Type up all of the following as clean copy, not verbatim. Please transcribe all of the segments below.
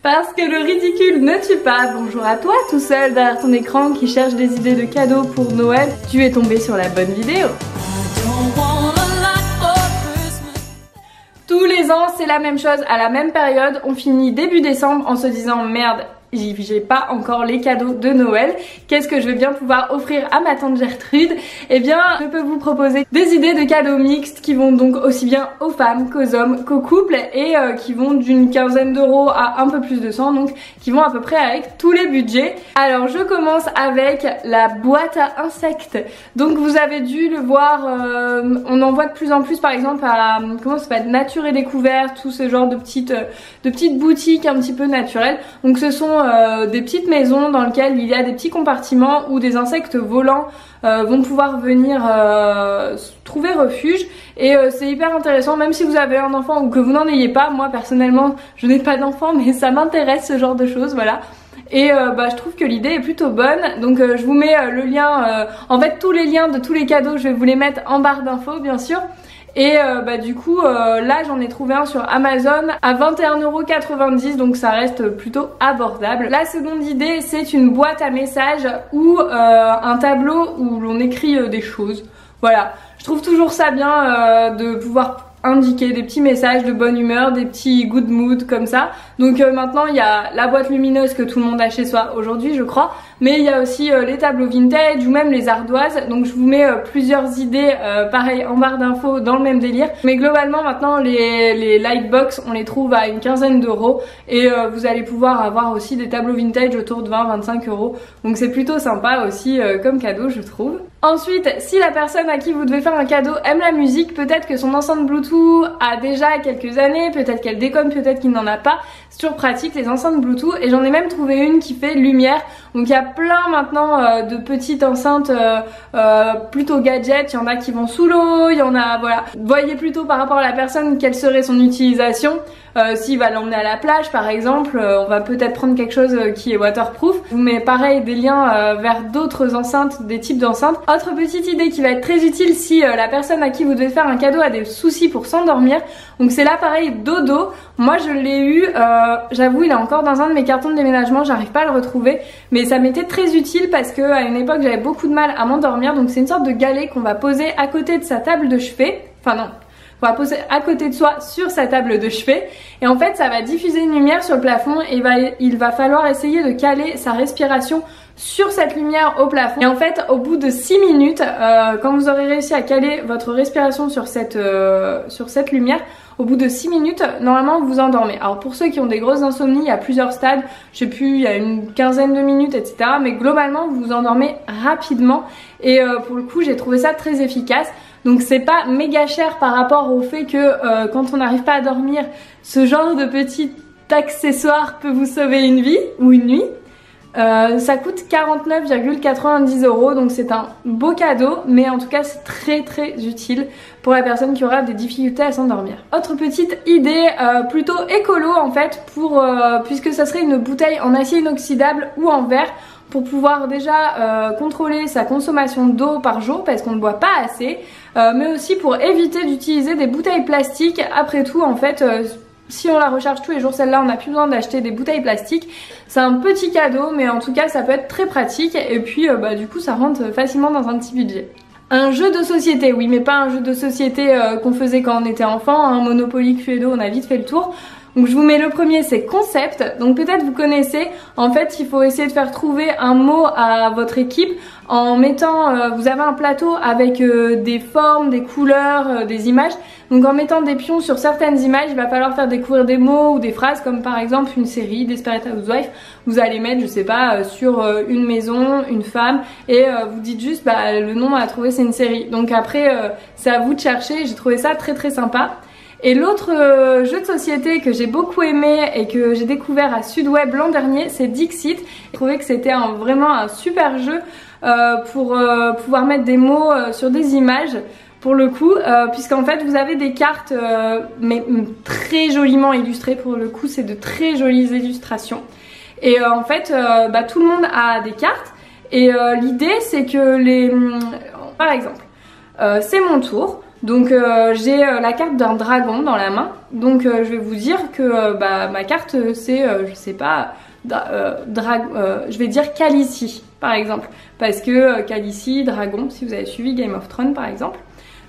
Parce que le ridicule ne tue pas. Bonjour à toi tout seul derrière ton écran qui cherche des idées de cadeaux pour Noël. Tu es tombé sur la bonne vidéo. Tous les ans c'est la même chose, à la même période, on finit début décembre en se disant merde, j'ai pas encore les cadeaux de Noël. Qu'est-ce que je vais bien pouvoir offrir à ma tante Gertrude? Eh bien, je peux vous proposer des idées de cadeaux mixtes qui vont donc aussi bien aux femmes qu'aux hommes, qu'aux couples et qui vont d'une quinzaine d'euros à un peu plus de 100, donc qui vont à peu près avec tous les budgets. Alors, je commence avec la boîte à insectes. Donc, vous avez dû le voir, on en voit de plus en plus par exemple à, comment ça s'appelle, Nature et Découverte, tout ce genre de petites boutiques un petit peu naturelles. Donc, ce sont des petites maisons dans lesquelles il y a des petits compartiments où des insectes volants vont pouvoir venir trouver refuge et c'est hyper intéressant même si vous avez un enfant ou que vous n'en ayez pas. Moi personnellement je n'ai pas d'enfant mais ça m'intéresse ce genre de choses, voilà. Et je trouve que l'idée est plutôt bonne, donc je vous mets le lien, en fait tous les liens de tous les cadeaux je vais vous les mettre en barre d'infos bien sûr. Et du coup là j'en ai trouvé un sur Amazon à 21,90 €, donc ça reste plutôt abordable. La seconde idée c'est une boîte à messages ou un tableau où l'on écrit des choses. Voilà, je trouve toujours ça bien de pouvoir indiquer des petits messages de bonne humeur, des petits good mood comme ça. Donc maintenant il y a la boîte lumineuse que tout le monde a chez soi aujourd'hui je crois, mais il y a aussi les tableaux vintage ou même les ardoises. Donc je vous mets plusieurs idées pareil en barre d'infos dans le même délire. Mais globalement maintenant les lightbox on les trouve à une quinzaine d'euros et vous allez pouvoir avoir aussi des tableaux vintage autour de 20-25 €. Donc c'est plutôt sympa aussi comme cadeau je trouve. Ensuite, si la personne à qui vous devez faire un cadeau aime la musique, peut-être que son enceinte Bluetooth a déjà quelques années, peut-être qu'elle déconne, peut-être qu'il n'en a pas. C'est toujours pratique les enceintes Bluetooth et j'en ai même trouvé une qui fait lumière. Donc il y a plein maintenant de petites enceintes plutôt gadgets, il y en a qui vont sous l'eau, il y en a, voilà. Voyez plutôt par rapport à la personne quelle serait son utilisation. S'il va l'emmener à la plage par exemple, on va peut-être prendre quelque chose qui est waterproof. Je vous mets pareil des liens vers d'autres enceintes, des types d'enceintes. Autre petite idée qui va être très utile si la personne à qui vous devez faire un cadeau a des soucis pour s'endormir. Donc c'est l'appareil Dodo. Moi je l'ai eu, j'avoue il est encore dans un de mes cartons de déménagement, j'arrive pas à le retrouver. Mais ça m'était très utile parce que à une époque j'avais beaucoup de mal à m'endormir. Donc c'est une sorte de galet qu'on va poser à côté de sa table de chevet. Enfin non. On va poser à côté de soi sur sa table de chevet et en fait ça va diffuser une lumière sur le plafond et il va falloir essayer de caler sa respiration sur cette lumière au plafond. Et en fait au bout de 6 minutes, quand vous aurez réussi à caler votre respiration sur cette lumière, au bout de 6 minutes, normalement vous vous endormez. Alors pour ceux qui ont des grosses insomnies, il y a plusieurs stades, je sais plus, il y a une quinzaine de minutes, etc. Mais globalement vous vous endormez rapidement et pour le coup j'ai trouvé ça très efficace. Donc c'est pas méga cher par rapport au fait que quand on n'arrive pas à dormir, ce genre de petit accessoire peut vous sauver une vie ou une nuit. Ça coûte 49,90 €, donc c'est un beau cadeau, mais en tout cas c'est très utile pour la personne qui aura des difficultés à s'endormir. Autre petite idée plutôt écolo en fait, puisque ça serait une bouteille en acier inoxydable ou en verre, pour pouvoir déjà contrôler sa consommation d'eau par jour parce qu'on ne boit pas assez, mais aussi pour éviter d'utiliser des bouteilles plastiques. Après tout en fait, si on la recharge tous les jours, celle-là on n'a plus besoin d'acheter des bouteilles plastiques. C'est un petit cadeau mais en tout cas ça peut être très pratique et puis du coup ça rentre facilement dans un petit budget. Un jeu de société, oui mais pas un jeu de société qu'on faisait quand on était enfant, un Monopoly, Cluedo, on a vite fait le tour. Donc je vous mets le premier, c'est concept. Donc peut-être vous connaissez, en fait il faut essayer de faire trouver un mot à votre équipe en mettant, vous avez un plateau avec des formes, des couleurs, des images. Donc en mettant des pions sur certaines images, il va falloir faire découvrir des mots ou des phrases comme par exemple une série, Desperate Housewives. Vous allez mettre, je sais pas, sur une maison, une femme et vous dites juste le nom à trouver c'est une série. Donc après c'est à vous de chercher, j'ai trouvé ça très sympa. Et l'autre jeu de société que j'ai beaucoup aimé et que j'ai découvert à Sudweb l'an dernier, c'est Dixit. J'ai trouvé que c'était vraiment un super jeu pour pouvoir mettre des mots sur des images. Pour le coup, puisqu'en fait vous avez des cartes mais très joliment illustrées, pour le coup c'est de très jolies illustrations. Et en fait tout le monde a des cartes et l'idée c'est que par exemple c'est mon tour. Donc j'ai la carte d'un dragon dans la main. Donc je vais vous dire que ma carte c'est, je sais pas, je vais dire Khaleesi par exemple. Parce que Khaleesi, dragon, si vous avez suivi Game of Thrones par exemple.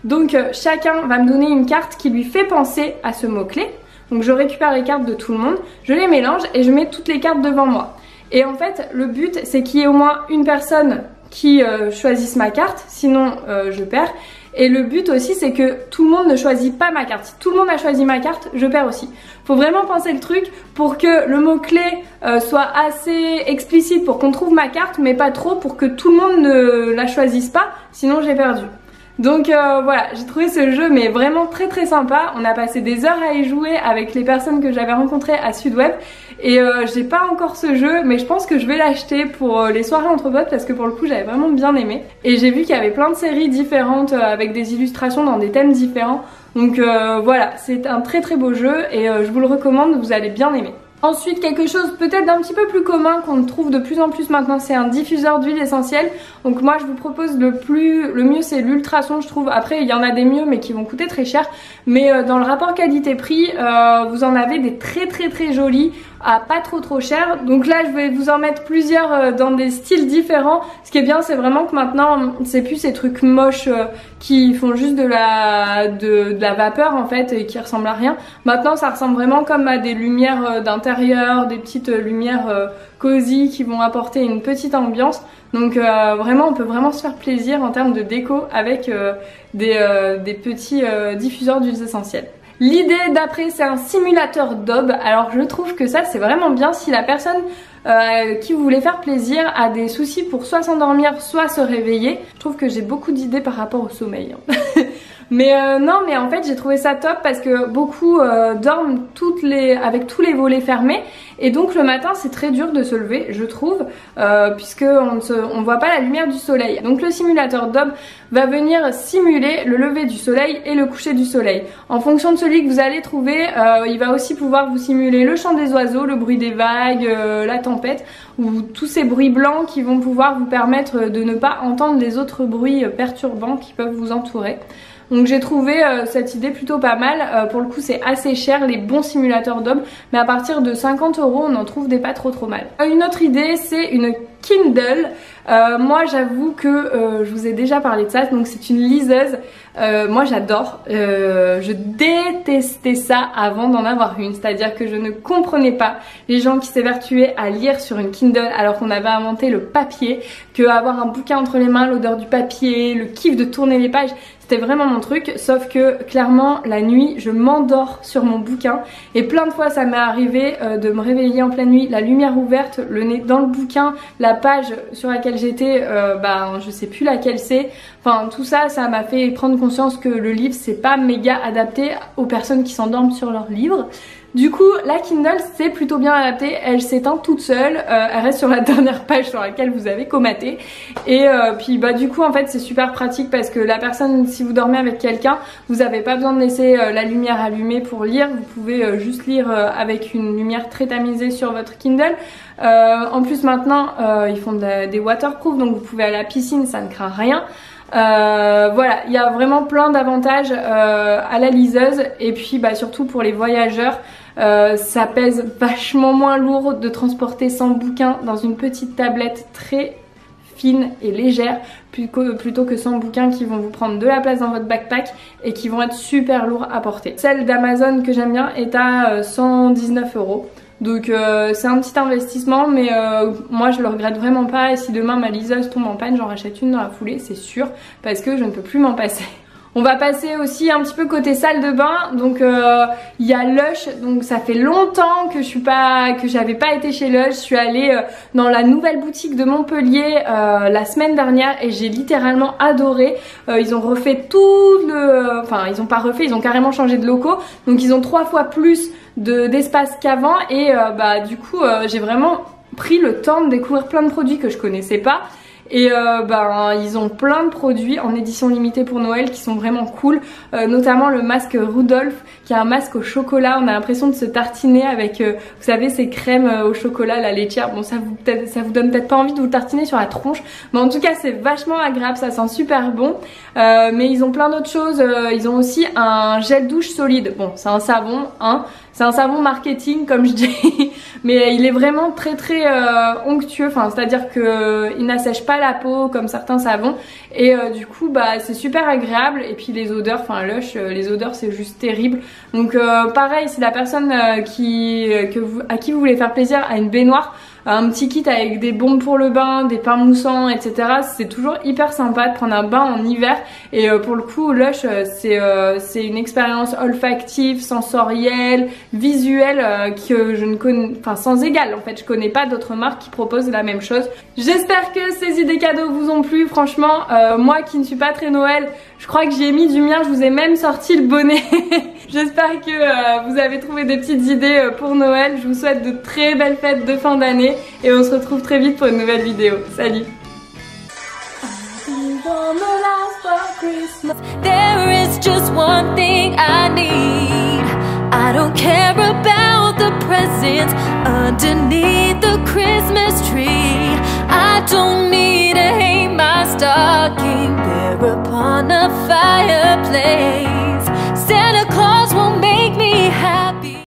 Donc chacun va me donner une carte qui lui fait penser à ce mot-clé. Donc je récupère les cartes de tout le monde, je les mélange et je mets toutes les cartes devant moi. Et en fait le but c'est qu'il y ait au moins une personne qui choisisse ma carte, sinon je perds. Et le but aussi c'est que tout le monde ne choisit pas ma carte. Si tout le monde a choisi ma carte, je perds aussi. Faut vraiment penser le truc pour que le mot-clé soit assez explicite pour qu'on trouve ma carte, mais pas trop pour que tout le monde ne la choisisse pas, sinon j'ai perdu. Donc voilà, j'ai trouvé ce jeu mais vraiment très très sympa. On a passé des heures à y jouer avec les personnes que j'avais rencontrées à Sudweb. Et j'ai pas encore ce jeu, mais je pense que je vais l'acheter pour les soirées entre potes parce que pour le coup j'avais vraiment bien aimé. Et j'ai vu qu'il y avait plein de séries différentes avec des illustrations dans des thèmes différents. Donc voilà, c'est un très très beau jeu et je vous le recommande, vous allez bien aimer. Ensuite, quelque chose peut-être d'un petit peu plus commun qu'on trouve de plus en plus maintenant, c'est un diffuseur d'huile essentielle. Donc moi je vous propose le mieux c'est l'ultrason je trouve. Après il y en a des mieux mais qui vont coûter très cher. Mais dans le rapport qualité-prix, vous en avez des très très très jolis à pas trop cher. Donc là je vais vous en mettre plusieurs dans des styles différents. Ce qui est bien c'est vraiment que maintenant c'est plus ces trucs moches qui font juste de la vapeur en fait et qui ressemblent à rien. Maintenant ça ressemble vraiment comme à des lumières d'intérieur, des petites lumières cosy qui vont apporter une petite ambiance. Donc vraiment on peut vraiment se faire plaisir en termes de déco avec des petits diffuseurs d'huiles essentielles. L'idée d'après c'est un simulateur d'aube. Alors je trouve que ça c'est vraiment bien si la personne qui vous voulez faire plaisir a des soucis pour soit s'endormir soit se réveiller. Je trouve que j'ai beaucoup d'idées par rapport au sommeil. Mais non mais en fait j'ai trouvé ça top parce que beaucoup dorment avec tous les volets fermés et donc le matin c'est très dur de se lever je trouve puisque on voit pas la lumière du soleil. Donc le simulateur d'aube va venir simuler le lever du soleil et le coucher du soleil. En fonction de celui que vous allez trouver, il va aussi pouvoir vous simuler le chant des oiseaux, le bruit des vagues, la tempête ou tous ces bruits blancs qui vont pouvoir vous permettre de ne pas entendre les autres bruits perturbants qui peuvent vous entourer. Donc j'ai trouvé cette idée plutôt pas mal. Pour le coup c'est assez cher les bons simulateurs d'aube, mais à partir de 50 € on en trouve des pas trop mal. Une autre idée c'est une Kindle. Moi j'avoue que je vous ai déjà parlé de ça, donc c'est une liseuse. Moi j'adore, je détestais ça avant d'en avoir une, c'est-à-dire que je ne comprenais pas les gens qui s'évertuaient à lire sur une Kindle alors qu'on avait inventé le papier, que avoir un bouquin entre les mains, l'odeur du papier, le kiff de tourner les pages, c'était vraiment mon truc. Sauf que clairement la nuit je m'endors sur mon bouquin et plein de fois ça m'est arrivé de me réveiller en pleine nuit, la lumière ouverte, le nez dans le bouquin, la page sur laquelle j'étais, je sais plus laquelle c'est. Enfin tout ça, ça m'a fait prendre conscience que le livre c'est pas méga adapté aux personnes qui s'endorment sur leur livre. Du coup la Kindle c'est plutôt bien adapté, elle s'éteint toute seule, elle reste sur la dernière page sur laquelle vous avez comaté. Et puis du coup en fait c'est super pratique parce que la personne, si vous dormez avec quelqu'un, vous n'avez pas besoin de laisser la lumière allumée pour lire, vous pouvez juste lire avec une lumière très tamisée sur votre Kindle. En plus maintenant ils font des waterproof, donc vous pouvez aller à la piscine, ça ne craint rien. Voilà, il y a vraiment plein d'avantages à la liseuse. Et puis surtout pour les voyageurs, ça pèse vachement moins lourd de transporter 100 bouquins dans une petite tablette très fine et légère plutôt que 100 bouquins qui vont vous prendre de la place dans votre backpack et qui vont être super lourds à porter. Celle d'Amazon que j'aime bien est à 119 €. Donc c'est un petit investissement, mais moi je le regrette vraiment pas. Et si demain ma liseuse tombe en panne, j'en rachète une dans la foulée, c'est sûr, parce que je ne peux plus m'en passer. On va passer aussi un petit peu côté salle de bain. Donc il y a Lush, donc ça fait longtemps que j'avais pas été chez Lush. Je suis allée dans la nouvelle boutique de Montpellier la semaine dernière et j'ai littéralement adoré. Ils ont refait ils ont pas refait, ils ont carrément changé de locaux. Donc ils ont 3 fois plus d'espace qu'avant et du coup j'ai vraiment pris le temps de découvrir plein de produits que je connaissais pas. et ben ils ont plein de produits en édition limitée pour Noël qui sont vraiment cool, notamment le masque Rudolph qui est un masque au chocolat. On a l'impression de se tartiner avec vous savez ces crèmes au chocolat, la laitière. Bon ça vous donne peut-être pas envie de vous tartiner sur la tronche, mais en tout cas c'est vachement agréable, ça sent super bon. Mais ils ont plein d'autres choses, ils ont aussi un gel douche solide. Bon c'est un savon hein, c'est un savon marketing comme je dis, mais il est vraiment très onctueux, enfin c'est-à-dire que il n'assèche pas la peau comme certains savons, et du coup bah c'est super agréable. Et puis les odeurs, enfin Lush, les odeurs c'est juste terrible. Donc pareil, si la personne à qui vous voulez faire plaisir a une baignoire, un petit kit avec des bombes pour le bain, des pains moussants, etc. C'est toujours hyper sympa de prendre un bain en hiver. Et pour le coup, Lush, c'est une expérience olfactive, sensorielle, visuelle que je ne connais, enfin sans égal en fait. Je connais pas d'autres marques qui proposent la même chose. J'espère que ces idées cadeaux vous ont plu. Franchement, moi qui ne suis pas très Noël, je crois que j'y ai mis du mien. Je vous ai même sorti le bonnet. J'espère que vous avez trouvé des petites idées pour Noël. Je vous souhaite de très belles fêtes de fin d'année. Et on se retrouve très vite pour une nouvelle vidéo. Salut! There is just one thing I need. I don't care about the presents underneath the Christmas tree. I don't need to hang my stocking there upon a fireplace.